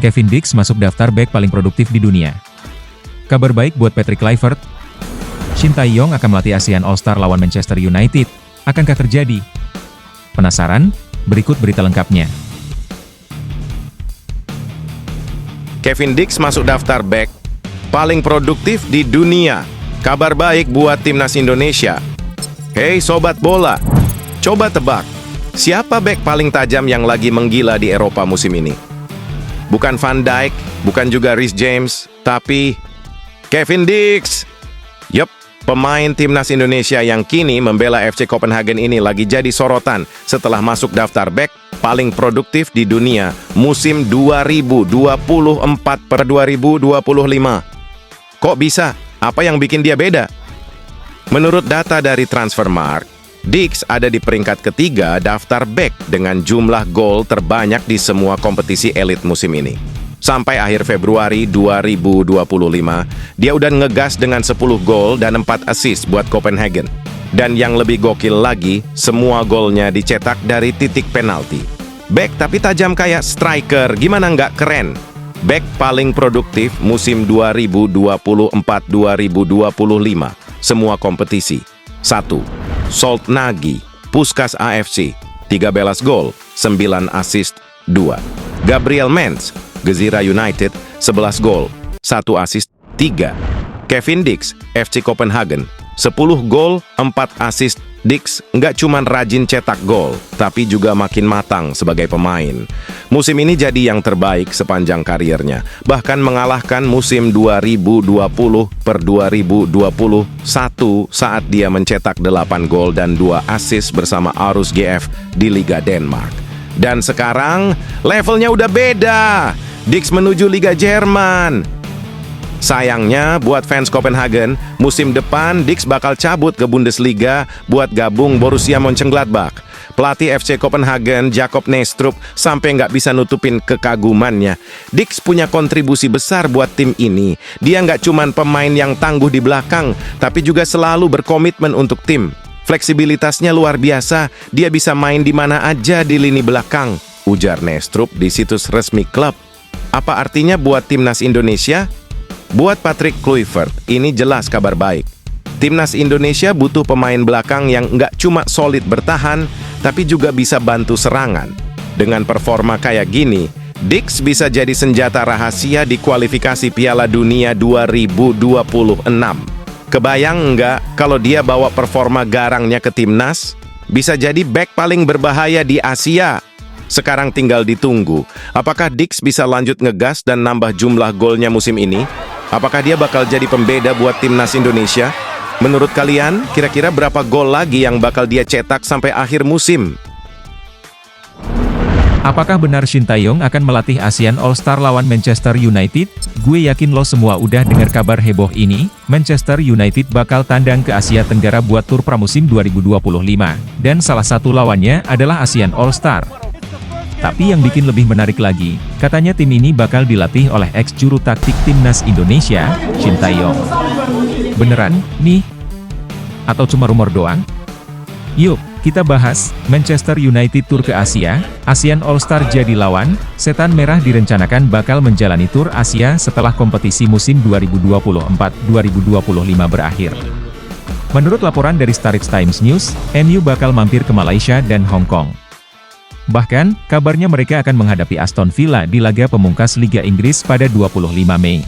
Kevin Dix masuk daftar bek paling produktif di dunia. Kabar baik buat Patrick Kluivert. Shin Tae-yong akan melatih ASEAN All-Star lawan Manchester United. Akankah terjadi? Penasaran? Berikut berita lengkapnya. Kevin Dix masuk daftar bek paling produktif di dunia. Kabar baik buat timnas Indonesia. Hei sobat bola, coba tebak, siapa bek paling tajam yang lagi menggila di Eropa musim ini? Bukan Van Dijk, bukan juga Reece James, tapi Kevin Dix. Yup, pemain timnas Indonesia yang kini membela FC Copenhagen ini lagi jadi sorotan setelah masuk daftar bek paling produktif di dunia musim 2024-2025. Kok bisa? Apa yang bikin dia beda? Menurut data dari Transfermarkt, Dix ada di peringkat ketiga daftar bek dengan jumlah gol terbanyak di semua kompetisi elit musim ini. Sampai akhir Februari 2025, dia udah ngegas dengan 10 gol dan 4 assist buat Copenhagen. Dan yang lebih gokil lagi, semua golnya dicetak dari titik penalti. Bek tapi tajam kayak striker, gimana nggak keren? Bek paling produktif musim 2024-2025, semua kompetisi. 1. Salt Nagy, Puskas AFC, 13 gol, 9 assist, 2. Gabriel Menz, Gezira United, 11 gol, 1 assist, 3. Kevin Dix, FC Copenhagen, 10 gol, 4 assist. Dix nggak cuman rajin cetak gol, tapi juga makin matang sebagai pemain. Musim ini jadi yang terbaik sepanjang kariernya, bahkan mengalahkan musim 2020-2021 saat dia mencetak 8 gol dan 2 assist bersama Aarhus GF di Liga Denmark. Dan sekarang levelnya udah beda. Dix menuju Liga Jerman. Sayangnya buat fans Copenhagen, musim depan Dix bakal cabut ke Bundesliga buat gabung Borussia Mönchengladbach. Pelatih FC Copenhagen, Jacob Nestrup, sampai nggak bisa nutupin kekagumannya. Dix punya kontribusi besar buat tim ini. Dia nggak cuman pemain yang tangguh di belakang, tapi juga selalu berkomitmen untuk tim. Fleksibilitasnya luar biasa, dia bisa main di mana aja di lini belakang, ujar Nestrup di situs resmi klub. Apa artinya buat timnas Indonesia? Buat Patrick Kluivert, ini jelas kabar baik. Timnas Indonesia butuh pemain belakang yang nggak cuma solid bertahan, tapi juga bisa bantu serangan. Dengan performa kayak gini, Dix bisa jadi senjata rahasia di kualifikasi Piala Dunia 2026. Kebayang nggak kalau dia bawa performa garangnya ke timnas? Bisa jadi bek paling berbahaya di Asia. Sekarang tinggal ditunggu, apakah Dix bisa lanjut ngegas dan nambah jumlah golnya musim ini? Apakah dia bakal jadi pembeda buat timnas Indonesia? Menurut kalian, kira-kira berapa gol lagi yang bakal dia cetak sampai akhir musim? Apakah benar Shin Tae-yong akan melatih ASEAN All-Star lawan Manchester United? Gue yakin lo semua udah dengar kabar heboh ini. Manchester United bakal tandang ke Asia Tenggara buat tur pramusim 2025. Dan salah satu lawannya adalah ASEAN All-Star. Tapi yang bikin lebih menarik lagi, katanya tim ini bakal dilatih oleh ex-juru taktik timnas Indonesia, Shin Tae-yong. Beneran, nih? Atau cuma rumor doang? Yuk, kita bahas, Manchester United tur ke Asia, ASEAN All-Star jadi lawan, Setan Merah direncanakan bakal menjalani tur Asia setelah kompetisi musim 2024-2025 berakhir. Menurut laporan dari Straits Times News, MU bakal mampir ke Malaysia dan Hong Kong. Bahkan, kabarnya mereka akan menghadapi Aston Villa di laga pemungkas Liga Inggris pada 25 Mei.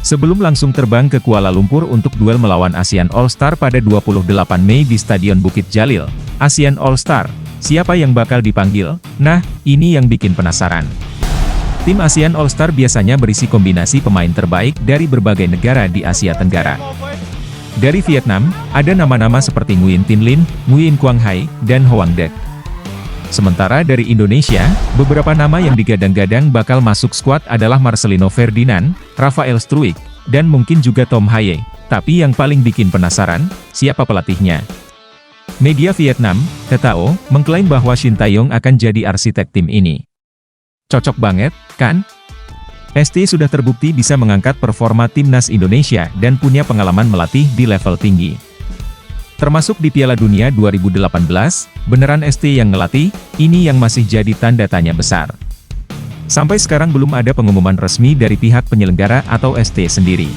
Sebelum langsung terbang ke Kuala Lumpur untuk duel melawan ASEAN All-Star pada 28 Mei di Stadion Bukit Jalil. ASEAN All-Star, siapa yang bakal dipanggil? Nah, ini yang bikin penasaran. Tim ASEAN All-Star biasanya berisi kombinasi pemain terbaik dari berbagai negara di Asia Tenggara. Dari Vietnam, ada nama-nama seperti Nguyen Tin Linh, Nguyen Quang Hai, dan Hoang Dec. Sementara dari Indonesia, beberapa nama yang digadang-gadang bakal masuk skuad adalah Marcelino Ferdinand, Rafael Struijk, dan mungkin juga Tom Haye. Tapi yang paling bikin penasaran, siapa pelatihnya? Media Vietnam, TTO, mengklaim bahwa Shin Tae-yong akan jadi arsitek tim ini. Cocok banget, kan? ST sudah terbukti bisa mengangkat performa timnas Indonesia dan punya pengalaman melatih di level tinggi. Termasuk di Piala Dunia 2018, beneran ST yang ngelatih, ini yang masih jadi tanda tanya besar. Sampai sekarang belum ada pengumuman resmi dari pihak penyelenggara atau ST sendiri.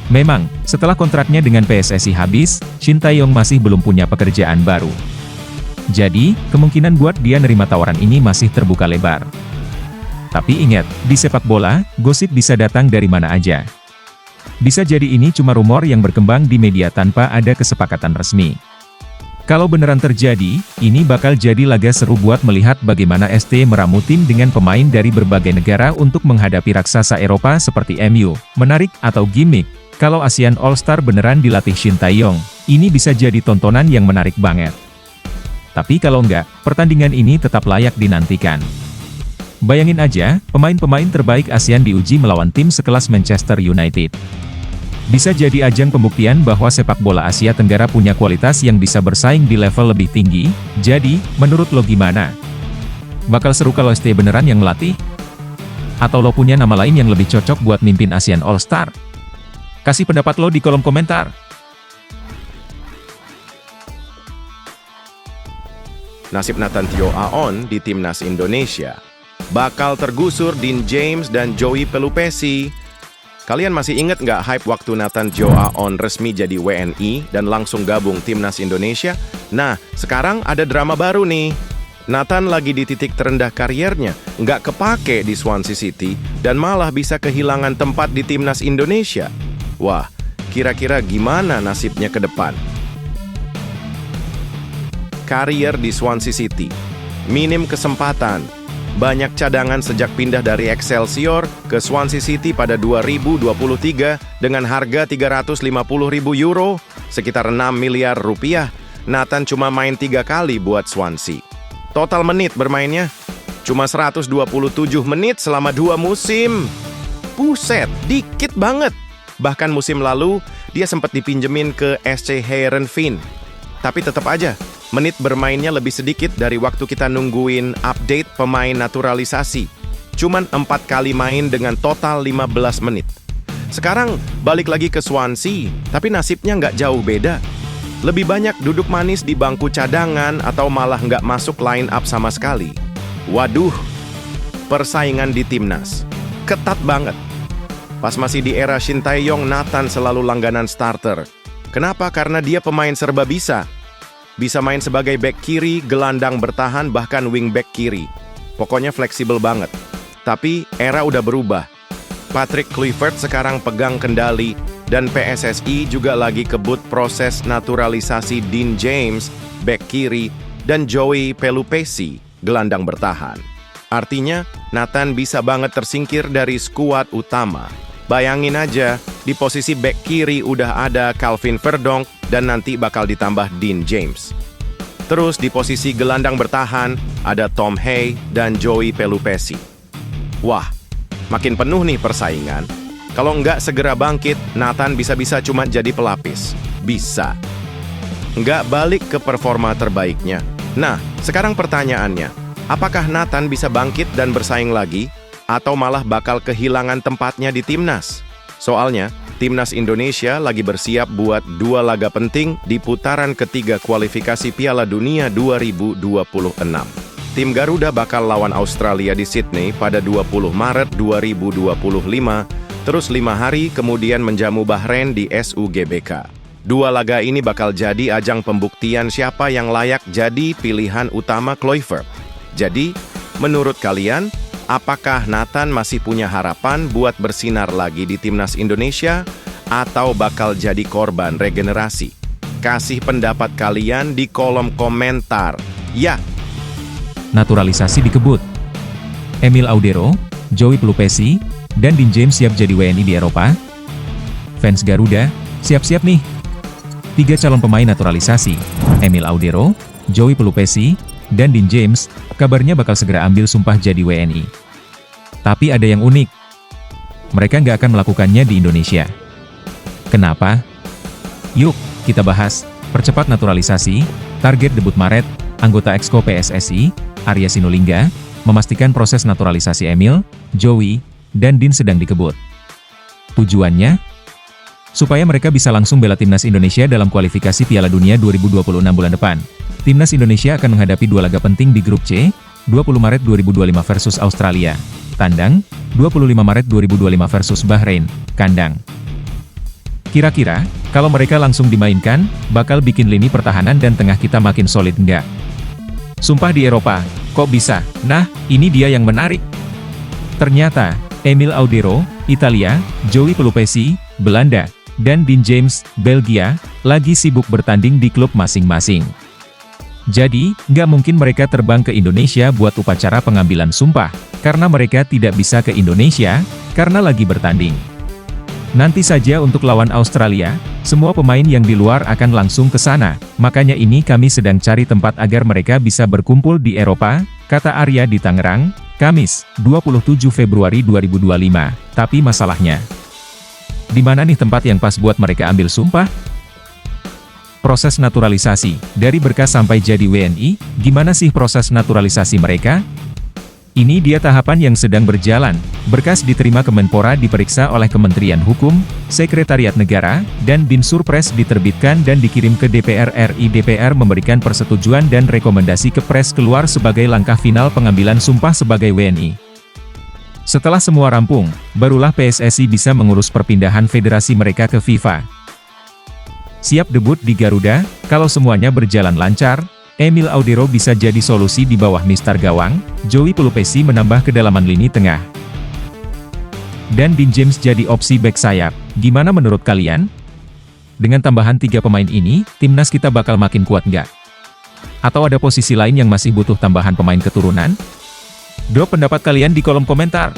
Memang, setelah kontraknya dengan PSSI habis, Shin Tae-yong masih belum punya pekerjaan baru. Jadi, kemungkinan buat dia nerima tawaran ini masih terbuka lebar. Tapi ingat, di sepak bola, gosip bisa datang dari mana aja. Bisa jadi ini cuma rumor yang berkembang di media tanpa ada kesepakatan resmi. Kalau beneran terjadi, ini bakal jadi laga seru buat melihat bagaimana ST meramu tim dengan pemain dari berbagai negara untuk menghadapi raksasa Eropa seperti MU, menarik atau gimmick. Kalau ASEAN All-Star beneran dilatih Shin Tae-yong, ini bisa jadi tontonan yang menarik banget. Tapi kalau enggak, pertandingan ini tetap layak dinantikan. Bayangin aja, pemain-pemain terbaik ASEAN diuji melawan tim sekelas Manchester United. Bisa jadi ajang pembuktian bahwa sepak bola Asia Tenggara punya kualitas yang bisa bersaing di level lebih tinggi. Jadi, menurut lo gimana? Bakal seru kalau ST beneran yang melatih? Atau lo punya nama lain yang lebih cocok buat mimpin ASEAN All-Star? Kasih pendapat lo di kolom komentar. Nasib Nathan Tio Aon di timnas Indonesia. Bakal tergusur Dean James dan Joey Pelupesi. Kalian masih inget nggak hype waktu Nathan Tio Aon resmi jadi WNI dan langsung gabung timnas Indonesia? Nah, sekarang ada drama baru nih. Nathan lagi di titik terendah kariernya, nggak kepake di Swansea City, dan malah bisa kehilangan tempat di timnas Indonesia. Wah, kira-kira gimana nasibnya ke depan? Karier di Swansea City, minim kesempatan. Banyak cadangan sejak pindah dari Excelsior ke Swansea City pada 2023 dengan harga 350.000 euro, sekitar 6 miliar rupiah. Nathan cuma main 3 kali buat Swansea. Total menit bermainnya cuma 127 menit selama 2 musim. Buset, dikit banget. Bahkan musim lalu, dia sempat dipinjemin ke SC Heerenveen. Tapi tetap aja, menit bermainnya lebih sedikit dari waktu kita nungguin update pemain naturalisasi. Cuman 4 kali main dengan total 15 menit. Sekarang, balik lagi ke Swansea, tapi nasibnya nggak jauh beda. Lebih banyak duduk manis di bangku cadangan atau malah nggak masuk line up sama sekali. Waduh, persaingan di timnas ketat banget. Pas masih di era Shin Tae-yong, Nathan selalu langganan starter. Kenapa? Karena dia pemain serba bisa. Bisa main sebagai back kiri, gelandang bertahan, bahkan wing back kiri. Pokoknya fleksibel banget. Tapi era udah berubah. Patrick Kluivert sekarang pegang kendali, dan PSSI juga lagi kebut proses naturalisasi Dean James, back kiri, dan Joey Pelupesi, gelandang bertahan. Artinya, Nathan bisa banget tersingkir dari skuad utama. Bayangin aja, di posisi back kiri udah ada Calvin Verdonk dan nanti bakal ditambah Dean James. Terus di posisi gelandang bertahan ada Tom Hay dan Joey Pelupesi. Wah, makin penuh nih persaingan. Kalau nggak segera bangkit, Nathan bisa-bisa cuma jadi pelapis. Bisa. Nggak balik ke performa terbaiknya. Nah, sekarang pertanyaannya, apakah Nathan bisa bangkit dan bersaing lagi? Atau malah bakal kehilangan tempatnya di timnas? Soalnya, timnas Indonesia lagi bersiap buat 2 laga penting di putaran ketiga kualifikasi Piala Dunia 2026. Tim Garuda bakal lawan Australia di Sydney pada 20 Maret 2025, terus 5 hari kemudian menjamu Bahrain di SUGBK. 2 laga ini bakal jadi ajang pembuktian siapa yang layak jadi pilihan utama Kluivert. Jadi, menurut kalian, apakah Nathan masih punya harapan buat bersinar lagi di timnas Indonesia atau bakal jadi korban regenerasi? Kasih pendapat kalian di kolom komentar. Ya. Naturalisasi dikebut. Emil Audero, Joey Pelupesi, dan Dean James siap jadi WNI di Eropa. Fans Garuda, siap-siap nih. 3 calon pemain naturalisasi, Emil Audero, Joey Pelupesi, dan Dean James, kabarnya bakal segera ambil sumpah jadi WNI. Tapi ada yang unik. Mereka nggak akan melakukannya di Indonesia. Kenapa? Yuk, kita bahas. percepat naturalisasi, target debut Maret, anggota Exco PSSI, Arya Sinulinga, memastikan proses naturalisasi Emil, Joey, dan Din sedang dikebut. Tujuannya? Supaya mereka bisa langsung bela Timnas Indonesia dalam kualifikasi Piala Dunia 2026 bulan depan. Timnas Indonesia akan menghadapi dua laga penting di grup C, 20 Maret 2025 versus Australia, tandang, 25 Maret 2025 versus Bahrain, kandang. Kira-kira, kalau mereka langsung dimainkan, bakal bikin lini pertahanan dan tengah kita makin solid nggak? Sumpah di Eropa, kok bisa? Nah, ini dia yang menarik. Ternyata, Emil Audero, Italia, Joey Pelupesi, Belanda, dan Din James, Belgia, lagi sibuk bertanding di klub masing-masing. Jadi, nggak mungkin mereka terbang ke Indonesia buat upacara pengambilan sumpah, karena mereka tidak bisa ke Indonesia, karena lagi bertanding. Nanti saja untuk lawan Australia, semua pemain yang di luar akan langsung ke sana, makanya ini kami sedang cari tempat agar mereka bisa berkumpul di Eropa, kata Arya di Tangerang, Kamis, 27 Februari 2025. Tapi masalahnya, di mana nih tempat yang pas buat mereka ambil sumpah? Proses naturalisasi, dari berkas sampai jadi WNI, gimana sih proses naturalisasi mereka? Ini dia tahapan yang sedang berjalan. Berkas diterima Kemenpora diperiksa oleh Kementerian Hukum, Sekretariat Negara, dan Bin Surpres diterbitkan dan dikirim ke DPR RI. DPR memberikan persetujuan dan rekomendasi ke Pres keluar sebagai langkah final pengambilan sumpah sebagai WNI. Setelah semua rampung, barulah PSSI bisa mengurus perpindahan federasi mereka ke FIFA. Siap debut di Garuda, kalau semuanya berjalan lancar, Emil Audero bisa jadi solusi di bawah mistar gawang, Joey Pelupesi menambah kedalaman lini tengah. Dan Din James jadi opsi bek sayap. Gimana menurut kalian? Dengan tambahan 3 pemain ini, timnas kita bakal makin kuat nggak? Atau ada posisi lain yang masih butuh tambahan pemain keturunan? Drop pendapat kalian di kolom komentar.